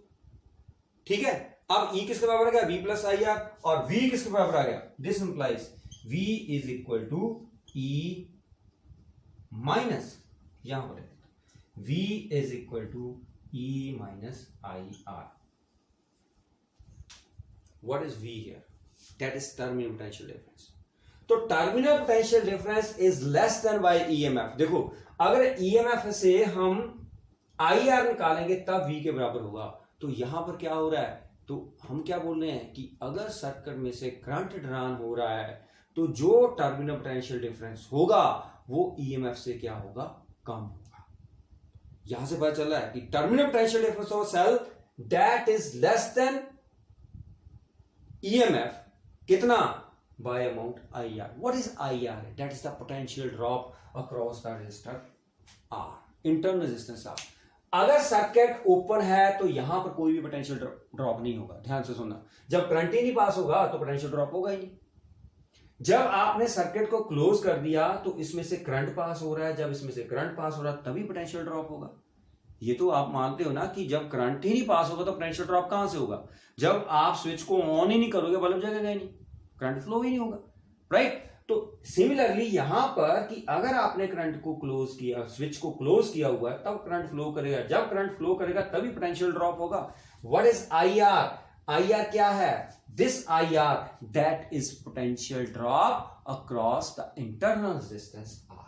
ठीक है, अब E किसके बराबर आ गया, V प्लस IR, और V किसके बराबर आ गया, this implies V is equal to E minus, यहां पर V is equal to E minus IR। What is V here, that is terminal potential difference. तो terminal potential difference is less than by EMF। देखो, अगर EMF से हम IR निकालेंगे तब V के बराबर होगा। तो यहां पर क्या हो रहा है, तो हम क्या बोल रहे हैं कि अगर सर्किट में से करंट ड्रॉन हो रहा है तो जो टर्मिनल पोटेंशियल डिफरेंस होगा वो EMF से क्या होगा, कम होगा। यहां से पता चल रहा है कि terminal potential difference of cell that is less than EMF, कितना, by amount IR। What is IR, that is the potential drop across the resistor R, internal resistance R। अगर सर्किट ओपन है तो यहां पर कोई भी पोटेंशियल ड्रॉप नहीं होगा। ध्यान से सुनना, जब करंट ही नहीं पास होगा तो पोटेंशियल ड्रॉप होगा ही नहीं। जब आपने सर्किट को क्लोज कर दिया तो इसमें से करंट पास हो रहा है, जब इसमें से करंट पास हो रहा है तभी पोटेंशियल ड्रॉप होगा। ये तो आप मानते हो ना कि जब करंट ही नहीं पास होगा तो पोटेंशियल ड्रॉप कहां से होगा, जब आप स्विच को ऑन ही नहीं करोगे बल्ब जलेगा ही नहीं, करंट फ्लो ही नहीं होगा, राइट। तो सिमिलरली यहां पर कि अगर आपने करंट को क्लोज किया, स्विच को क्लोज किया हुआ है, तब करंट फ्लो करेगा, जब करंट फ्लो करेगा तभी पोटेंशियल ड्रॉप होगा। व्हाट इज IR, IR क्या है, this IR that is potential drop across the internal resistance R।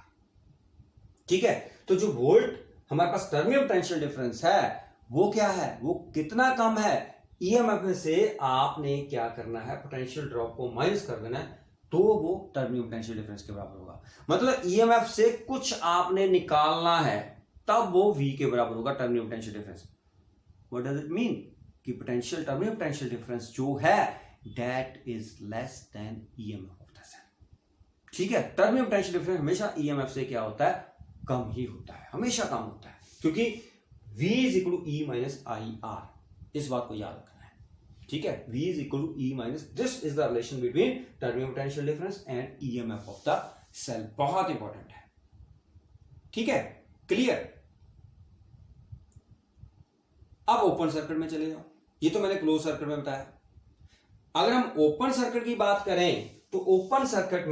ठीक है, तो जो वोल्ट हमारे पास टर्मिनल पोटेंशियल डिफरेंस है वो क्या है, वो कितना कम है, EMF में से आपने क्या करना है, पोटेंशियल ड्रॉप को माइनस कर देना है, तो वो टर्मिनल पोटेंशियल डिफरेंस के बराबर होगा। मतलब EMF से कुछ आपने निकालना है, तब वो V के बराबर होगा terminal potential difference. What does it mean कि पोटेंशियल टर्मिनल पोटेंशियल डिफरेंस जो है that is less than EMF of the cell. ठीक है, टर्मिनल पोटेंशियल डिफरेंस हमेशा ईएमएफ से क्या होता है, कम ही होता है, हमेशा कम होता है, क्योंकि V is equal to E minus I R, इस बात को याद रखना है। ठीक है, V is equal to E minus, this is the relation between terminal potential difference and EMF of the cell, बहुत इंपॉर्टेंट है। ठीक है, क्लियर। अब ओपन सर्किट में चले जाओ, ये तो मैंने क्लोज सर्किट में बताया। अगर हम ओपन सर्किट की बात करें तो ओपन सर्किट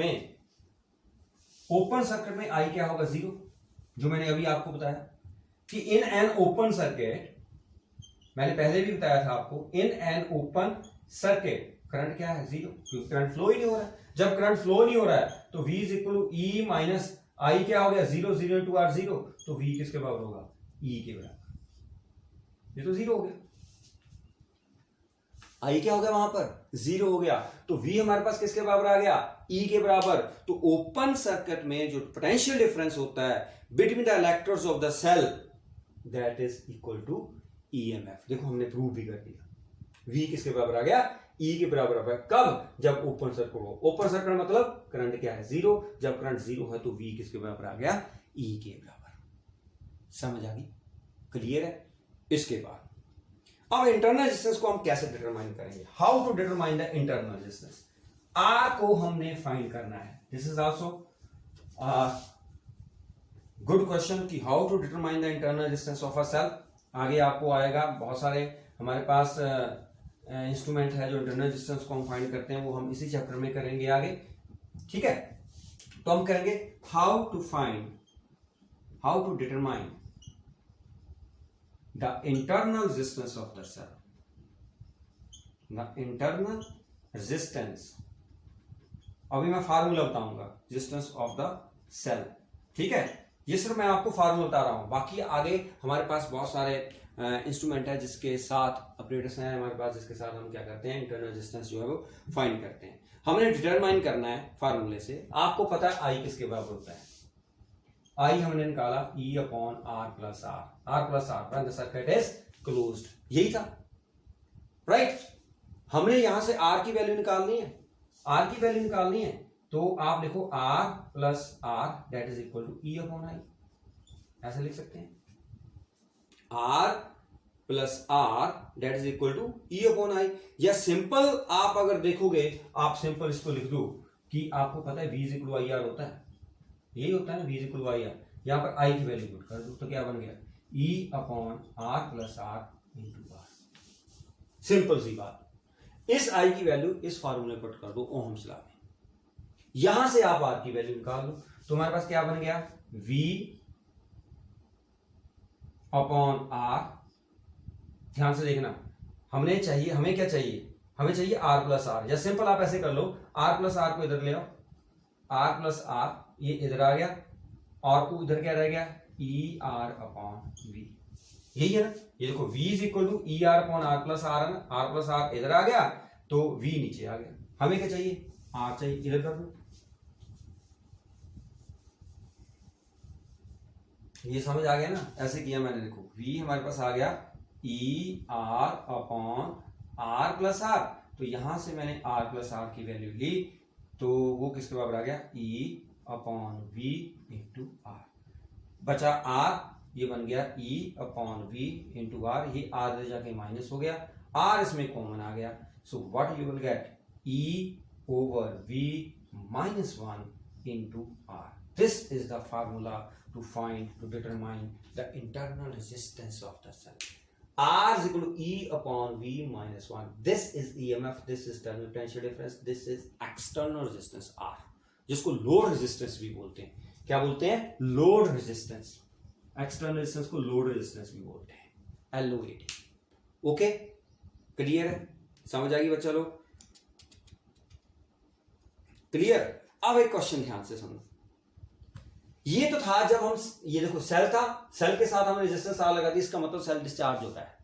में आई क्या होगा, 0, जो मैंने अभी आपको बताया कि इन एन ओपन सर्किट, मैंने पहले भी बताया था आपको, इन एन ओपन सर्किट करंट क्या है, 0, क्योंकि करंट फ्लो ही नहीं हो रहा है। जब करंट फ्लो नहीं हो रहा है तो V is equal to E minus I क्या हो गया, 0, 0 इंटू आर 0, तो V किसके बराबर होगा, E के बराबर। ये तो 0 हो गया, आई क्या हो गया, वहां पर 0 हो गया, तो V हमारे पास किसके बराबर आ गया, E के बराबर। तो ओपन सर्किट में जो पोटेंशियल डिफरेंस होता है between the electrodes of the cell that is equal to EMF. देखो हमने प्रूव भी कर दिया, V किसके बराबर आ गया, E के बराबर आ गया। कब, जब ओपन सर्किट हो। ओपन सर्किट मतलब करंट क्या है, 0, जब करंट 0 है तो V किसके बराबर आ गया, E के बराबर। समझ आ गई, क्लियर है। इसके बाद अब इंटरनल रेजिस्टेंस को हम कैसे डिटरमाइन करेंगे, how to determine the internal resistance. R को हमने फाइंड करना है, this is also good question कि how to determine the internal resistance of a cell. आगे आपको आएगा, बहुत सारे हमारे पास इंस्ट्रूमेंट है जो इंटरनल रेजिस्टेंस को हम फाइंड करते हैं, वो हम इसी चैप्टर में करेंगे आगे। ठीक है, तो हम करेंगे how to determine the internal resistance of the cell, the internal resistance। अभी मैं फार्मूला बताऊंगा रेजिस्टेंस ऑफ द सेल। ठीक है, ये सिर्फ मैं आपको फार्मूला बता रहा हूं, बाकी आगे हमारे पास बहुत सारे इंस्ट्रूमेंट है जिसके साथ ऑपरेटर्स हैं हमारे पास, जिसके साथ हम क्या करते हैं, इंटरनल रेजिस्टेंस जो है वो फाइंड करते हैं। हमने डिटरमाइन करना है फार्मूले से। आपको पता है आई किसके बराबर होता है, आई हमने निकाला E upon R plus R when the circuit is closed, यही था, राइट। हमने यहां से R की वैल्यू निकालनी है, तो आप लिखो R plus R that is equal to E upon I, ऐसा लिख सकते हैं, R plus R that is equal to E upon I. या सिंपल आप अगर देखोगे, आप सिंपल इसको लिख दो कि आपको पता है V is equal to I R होता है, यही होता है ना, V is equal to I R. यहां पर I की वैल्यू पुट कर दो तो क्या बन गया, E upon R plus R into R. Simple सी बात। इस I की वैल्यू इस फार्मूले पुट कर दो ओहम्स लॉ में, यहां से आप R की वैल्यू निकाल लो, तो हमारे पास क्या बन गया, V अपॉन R। ध्यान से देखना, हमें क्या चाहिए, हमें चाहिए R प्लस आर। या सिंपल आप ऐसे कर लो, R प्लस आर को इधर ले आओ, R प्लस आर ये इधर आ गया, और को उधर क्या रह गया, ई आर अपॉन वी, यही है ना। ये देखो V is equal to E R upon R plus R है ना, आर प्लस आर इधर आ गया तो V नीचे आ गया। हमें क्या चाहिए, R चाहिए, इधर कर दो। ये समझ आ गया ना, ऐसे किया मैंने, देखो V हमारे पास आ गया E R upon R plus R, तो यहां से मैंने आर प्लस आर की वैल्यू ली, तो वो किसके बराबर आ गया, E upon V into R. बचा आर, ये बन गया E upon V into R, ये आर ले जाके माइनस हो गया, आर इसमें कॉमन आ गया, so what you will get, E over V minus 1 into R. This is the formula to find, to determine the internal resistance of the cell. R is equal to E upon V minus 1. This is EMF, this is terminal potential difference, this is external resistance R, जिसको load resistance भी बोलते हैं। क्या बोलते हैं, load resistance. External resistance को load resistance भी बोलते हैं, LOAD। ओके, क्लियर है, समझ आ गई बच्चा लोग, क्लियर। अब एक क्वेश्चन ध्यान से सुनो, ये तो था जब हम, ये देखो सेल था, सेल के साथ हमने रेजिस्टेंस R लगा दी, इसका मतलब सेल डिस्चार्ज होता है।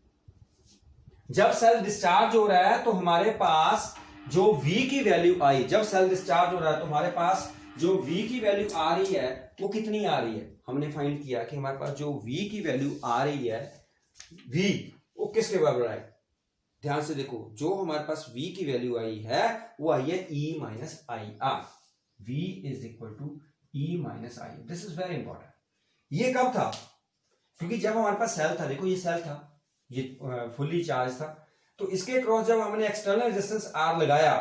जब सेल डिस्चार्ज हो रहा है तो हमारे पास जो V की वैल्यू आई, जब सेल डिस्चार्ज हो रहा है तो हमारे पास जो V की वैल्यू आ रही है वो कितनी आ रही है, हमने फाइंड किया कि हमारे पास जो V की वैल्यू आ रही है, V वो किसके बराबर है, ध्यान से देखो, जो हमारे पास V की वैल्यू आई है वो आई है E minus I R. V is equal to E minus I. This is very important. ये कब था, क्योंकि जब हमारे पास सेल था, देखो ये सेल था, ये फुल्ली चार्ज था, तो इसके क्रॉस जब हमने एक्सटर्नल रेजिस्टेंस R लगाया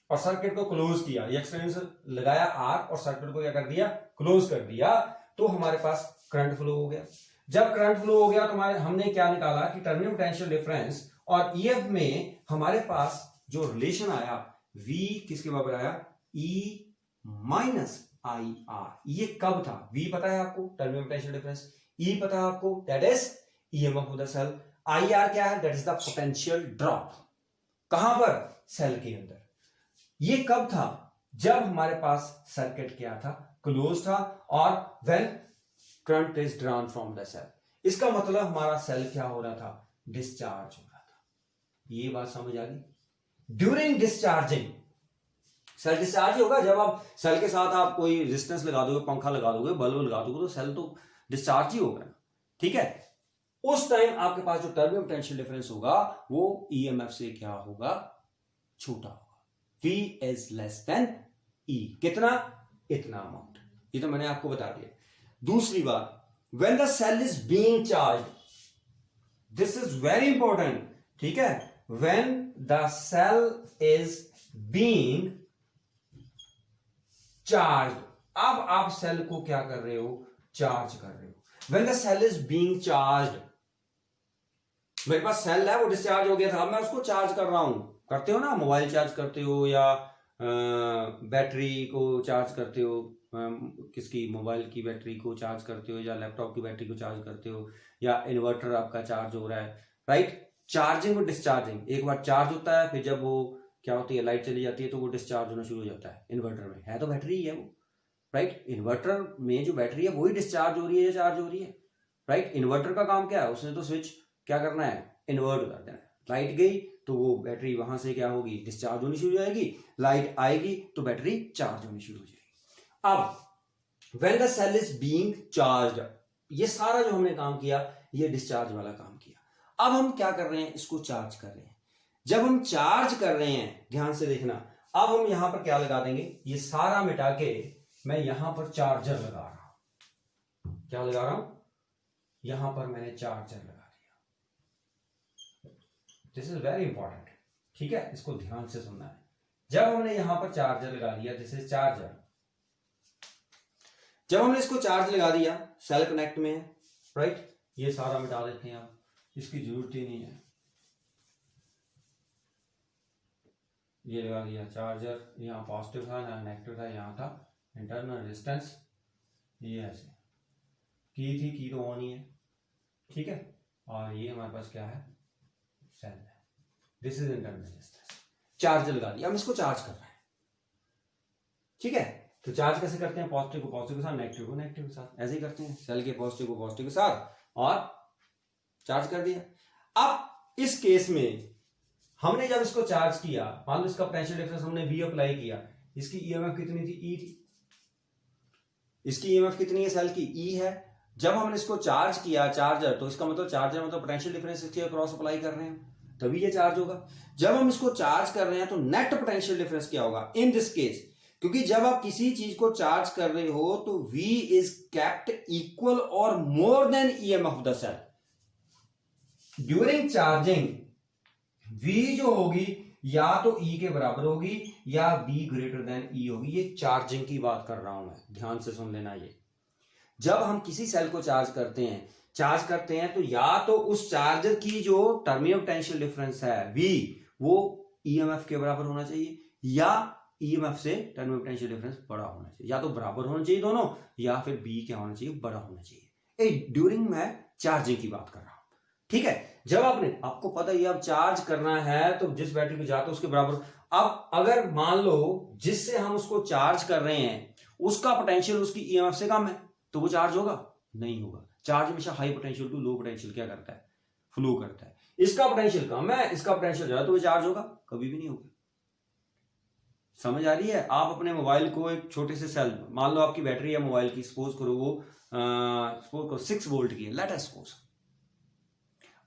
और सर्किट को क्लोज किया, ये एक्सटर्नल लगाया R और सर्किट को क्या कर दिया, क्लोज कर दिया, तो हमारे पास करंट फ्लो हो गया। जब करंट फ्लो हो गया तो हमने क्या निकाला कि टर्मिनल पोटेंशियल डिफरेंस और EF में हमारे पास जो रिलेशन आया, V किसके बराबर आया, E माइनस आई आर। ये कब था, V पता है आपको, टर्मिनल पोटेंशियल डिफरेंस, E पता है आपको, that is EMF of the cell, IR क्या है, that is the potential drop. कहां पर, सेल के अंदर। ये कब था, जब हमारे पास सर्किट क्या था, क्लोज था, और when current is drawn from the cell. इसका मतलब हमारा सेल क्या हो रहा था, डिस्चार्ज हो रहा था। ये बात समझ आ गई। ड्यूरिंग डिस्चार्जिंग, सेल डिस्चार्ज होगा जब आप सेल के साथ आप कोई रेजिस्टेंस लगा दोगे, पंखा लगा दोगे, बल्ब लगा दोगे, तो सेल तो डिस्चार्ज ही होगा, ठीक है। उस टाइम आपके पास जो टर्मिनल पोटेंशियल डिफरेंस होगा वो EMF से क्या होगा, छोटा होगा। V is less then E, कितना, इतना अमाउंट। ये तो मैंने आपको बता दिया। दूसरी बात, when the cell is being charged, this is very important, ठीक है। when the cell is being charged, अब आप सेल को क्या कर रहे हो, चार्ज कर रहे हो। when the cell is being charged, मेरे पास सेल है वो डिस्चार्ज हो गया था, अब मैं उसको चार्ज कर रहा हूं, करते हो ना, मोबाइल चार्ज करते हो या बैटरी को चार्ज करते हो, किसकी, मोबाइल की बैटरी को चार्ज करते हो या लैपटॉप की बैटरी को चार्ज करते हो, या इन्वर्टर आपका चार्ज हो रहा है, राइट। चार्जिंग और डिस्चार्जिंग, एक बार चार्ज होता है, फिर जब वो क्या होती है, लाइट चली जाती है तो वो डिस्चार्ज होना शुरू हो जाता है। इन्वर्टर में है तो बैटरी ही है वो, राइट। इन्वर्टर में जो बैटरी है वही डिस्चार्ज हो रही है या चार्ज हो रही है, राइट। इन्वर्टर का काम क्या है, उसने तो स्विच क्या करना है, इन्वर्ट कर देना है। लाइट गई तो वो बैटरी वहां से क्या होगी, डिस्चार्ज होनी शुरू हो जाएगी, लाइट आएगी तो बैटरी चार्ज होनी शुरू हो जाएगी। अब when the cell is being charged, ये सारा जो हमने काम किया ये डिस्चार्ज वाला काम किया। अब हम क्या कर रहे हैं, इसको चार्ज कर रहे हैं। जब हम चार्ज कर रहे हैं, ध्यान से देखना, अब हम यहां पर क्या लगा देंगे, ये सारा मिटा के मैं यहां पर चार्जर लगा रहा हूं। क्या लगा रहा हूं, यहां पर मैंने चार्जर लगा दिया। दिस इज वेरी इंपॉर्टेंट, ठीक है, इसको ध्यान से सुनना है। जब हमने यहां पर चार्जर लगा दिया, दिस इज चार्जर, जब हमने इसको चार्ज लगा दिया, सेल कनेक्ट में है, राइट। ये सारा मिटा देते हैं, आप इसकी जरूरत ही नहीं है। ये लगा दिया चार्जर, यहाँ पॉजिटिव था यहाँ नेगेटिव था, यहाँ था इंटरनल रेजिस्टेंस, ये ऐसे की तो ऑन ही है, ठीक है। और ये हमारे पास क्या है, सेल है, this is internal resistance. Charger लगा दिया, हम इसको चार्ज कर रहे हैं, ठीक है। तो चार्ज कैसे करते हैं, पॉजिटिव को पॉजिटिव के साथ, नेगेटिव को नेगेटिव के साथ, ऐसे ही करते हैं। सेल के पॉजिटिव को पॉजिटिव के साथ और चार्ज कर दिया। अब इस केस में हमने जब इसको चार्ज किया, मान लो इसका पोटेंशियल डिफरेंस हमने V अप्लाई किया, इसकी EMF कितनी थी, E थी। इसकी EMF कितनी है, सेल की E है। जब हमने इसको चार्ज किया चार्जर, तो इसका मतलब चार्जर मतलब पोटेंशियल डिफरेंस इसके अक्रॉस अप्लाई कर रहे हैं, तभी ये चार्ज होगा। जब हम इसको चार्ज कर रहे हैं तो नेट पोटेंशियल डिफरेंस क्या होगा इन दिस केस, क्योंकि जब आप किसी चीज को चार्ज कर रहे हो तो V इज केप्ट इक्वल और more than EMF of the cell. During charging V जो होगी या तो E के बराबर होगी या B ग्रेटर देन E होगी। ये चार्जिंग की बात कर रहा हूं मैं, ध्यान से सुन लेना। ये जब हम किसी सेल को चार्ज करते हैं तो या तो उस चार्जर की जो टर्मिनल पोटेंशियल डिफरेंस है V, वो EMF के बराबर होना चाहिए, या EMF से टर्मिनल पोटेंशियल डिफरेंस बड़ा होना चाहिए, या तो बराबर होना चाहिए दोनों, या फिर B क्या होना चाहिए, बड़ा होना चाहिए। ड्यूरिंग मैं चार्जिंग की बात कर रहा हूं, ठीक है। जब आपको पता है अब चार्ज करना है तो जिस बैटरी पे जाता है उसके बराबर। अब अगर मान लो जिससे हम उसको चार्ज कर रहे हैं उसका पोटेंशियल उसकी EMF से कम है, तो वो चार्ज होगा, नहीं होगा। चार्ज हमेशा high potential to low potential क्या करता है, फ्लो करता है। इसका पोटेंशियल कम है, इसका पोटेंशियल ज्यादा, तो वो चार्ज होगा, कभी भी नहीं होगा। समझ आ रही है? आप अपने मोबाइल को एक छोटे से सेल, मान लो आपकी बैटरी है मोबाइल की, सपोज करो वो 6 वोल्ट की है, लेट अस सपोज,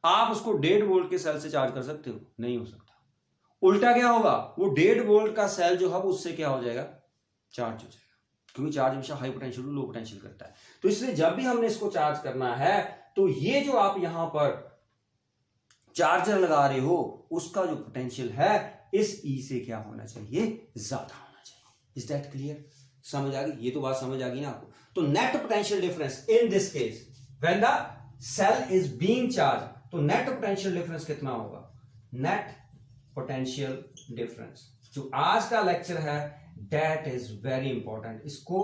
आप उसको 1.5 वोल्ट के सेल से चार्ज कर सकते हो? नहीं हो सकता। उल्टा क्या होगा, वो 1.5 वोल्ट का सेल जो है उससे क्या हो जाएगा, चार्ज हो जाएगा, क्योंकि चार्ज हमेशा high potential to low potential करता है। तो इसलिए जब भी हमने इसको चार्ज करना है तो ये जो आप यहां पर चार्जर लगा रहे हो उसका जो पोटेंशियल है इस ई से क्या होना चाहिए, ज्यादा होना चाहिए। Is that clear? समझ आ गई? ये तो बात समझ आ गई ना आपको। तो net potential difference in this case when the cell is being charge, तो नेट पोटेंशियल डिफरेंस कितना होगा, नेट पोटेंशियल डिफरेंस। जो आज का लेक्चर है दैट इज वेरी इंपॉर्टेंट, इसको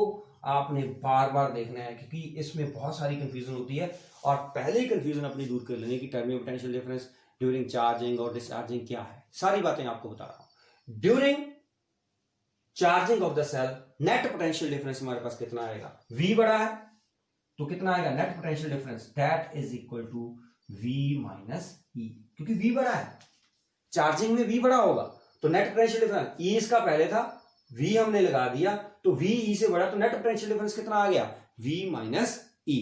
आपने बार बार देखना है क्योंकि इसमें बहुत सारी कंफ्यूजन होती है। और पहले ही कंफ्यूजन अपनी दूर कर लेने की terminal potential difference during charging और डिस्चार्जिंग क्या है, सारी बातें आपको बता रहा हूं। During charging of the cell net potential difference हमारे पास कितना आएगा, V बड़ा है तो कितना आएगा net potential difference, that is equal to V minus E, क्योंकि V बड़ा है, चार्जिंग में V बड़ा होगा तो नेट पोटेंशियल डिफरेंस, E इसका पहले था, V हमने लगा दिया तो V E से बड़ा, तो नेट पोटेंशियल डिफरेंस कितना आ गया, V माइनस E।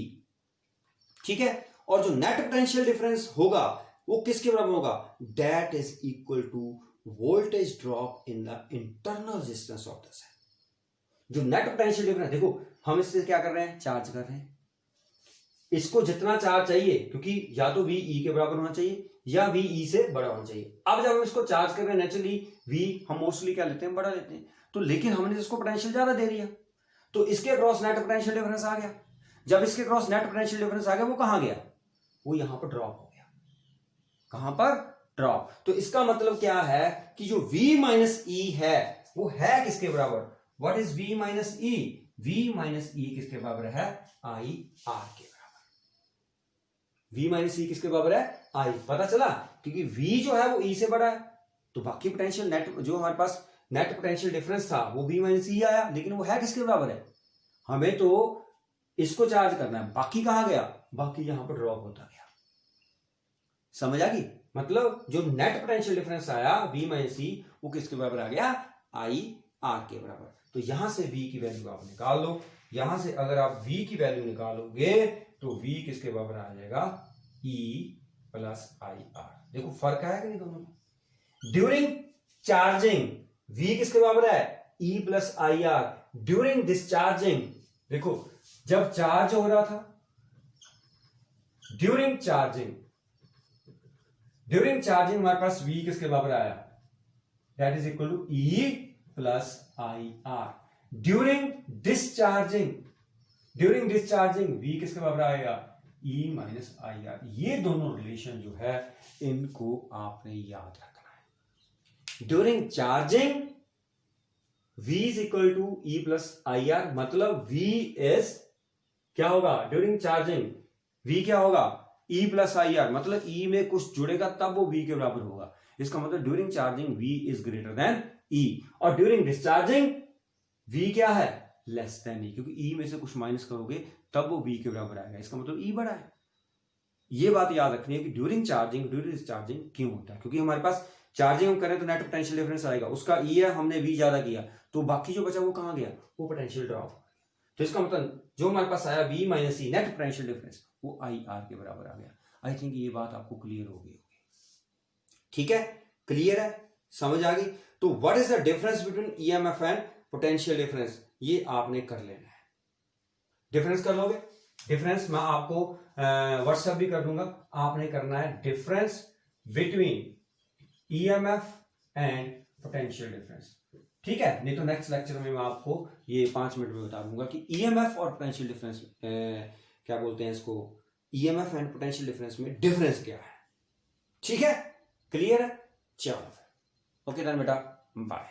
ठीक है, और जो नेट पोटेंशियल डिफरेंस होगा वो किसके बराबर होगा, that is equal to voltage drop in the internal resistance of the cell. जो नेट पोटेंशियल डिफरेंस, देखो हम इससे क्या कर रहे हैं, चार्ज कर रहे हैं, इसको जितना चार्ज चाहिए, क्योंकि या तो V E के बराबर होना चाहिए या V E से बड़ा होना चाहिए। अब जब हम इसको चार्ज कर रहे हैं नेचुरली V हम मोस्टली क्या लेते हैं, बड़ा लेते हैं, तो लेकिन हमने इसको पोटेंशियल ज्यादा दे दिया तो इसके क्रॉस नेट पोटेंशियल डिफरेंस आ गया। जब इसके क्रॉस नेट पोटेंशियल डिफरेंस आ गया वो कहां गया, वो यहां पर ड्रॉप हो गया, कहां पर, ड्रॉप। तो इसका मतलब क्या है कि जो V माइनस ई है वो है किसके बराबर, what is V minus E, V minus E किसके बराबर है, आई आर के बराबर। V माइनस ई किसके बराबर है, आई, पता चला, क्योंकि V जो है वो E से बड़ा है तो बाकी पोटेंशियल नेट जो हमारे पास नेट पोटेंशियल डिफरेंस था वो V माइनस ई आया, लेकिन वो है किसके बराबर है, हमें तो इसको चार्ज करना है, बाकी कहां गया, बाकी यहां पर ड्रॉप होता गया। समझ आ गई? मतलब जो नेट पोटेंशियल डिफरेंस आया V माइनस ई वो किसके बराबर आ गया, आई आर के बराबर। तो यहां से V की वैल्यू आप निकाल लो, यहां से अगर आप V की वैल्यू निकालोगे तो V किसके बराबर आ जाएगा, E प्लस आई आर। देखो फर्क है कि नहीं दोनों में। ड्यूरिंग चार्जिंग V किसके बराबर है, E plus I R. During discharging, देखो जब चार्ज हो रहा था, ड्यूरिंग चार्जिंग हमारे पास V किसके बराबर आया, that is equal to E plus I R. During discharging V किसके बराबर आएगा, E माइनस आई आर। ये दोनों रिलेशन जो है इनको आपने याद रखना है। During charging V is equal to E plus I R, मतलब V इज क्या होगा, ड्यूरिंग चार्जिंग V क्या होगा, E प्लस आई आर, मतलब E में कुछ जुड़ेगा तब वो V के बराबर होगा। इसका मतलब during charging V is greater than E, और ड्यूरिंग डिस्चार्जिंग V क्या है, लेस देन E, क्योंकि E में से कुछ माइनस करोगे तब वो V के बराबर आएगा, इसका मतलब E बड़ा है। ये बात याद रखनी है कि ड्यूरिंग चार्जिंग ड्यूरिंग डिस्चार्जिंग क्यों होता है, क्योंकि हमारे पास चार्जिंग हम करें तो नेट पोटेंशियल डिफरेंस आएगा, उसका E है, हमने V ज्यादा किया तो बाकी जो बचा वो कहां गया, वो पोटेंशियल ड्रॉप। तो इसका मतलब जो हमारे पास आया V minus E net potential difference वो आई आर के बराबर आ गया। आई थिंक ये बात आपको क्लियर हो गई होगी। ठीक है, क्लियर है, समझ आ गई? तो what is the difference between EMF and potential difference, ये आपने कर लेना है। डिफरेंस कर लोगे, डिफरेंस मैं आपको व्हाट्सएप भी कर दूंगा, आपने करना है difference between EMF and potential difference. ठीक है, नहीं तो नेक्स्ट लेक्चर में मैं आपको ये 5 मिनट में बता दूंगा कि ईएमएफ और पोटेंशियल डिफरेंस क्या बोलते हैं इसको, ईएमएफ एंड पोटेंशियल डिफरेंस में डिफरेंस क्या है। ठीक है, क्लियर है, चलो ओके देन बेटा, बाय।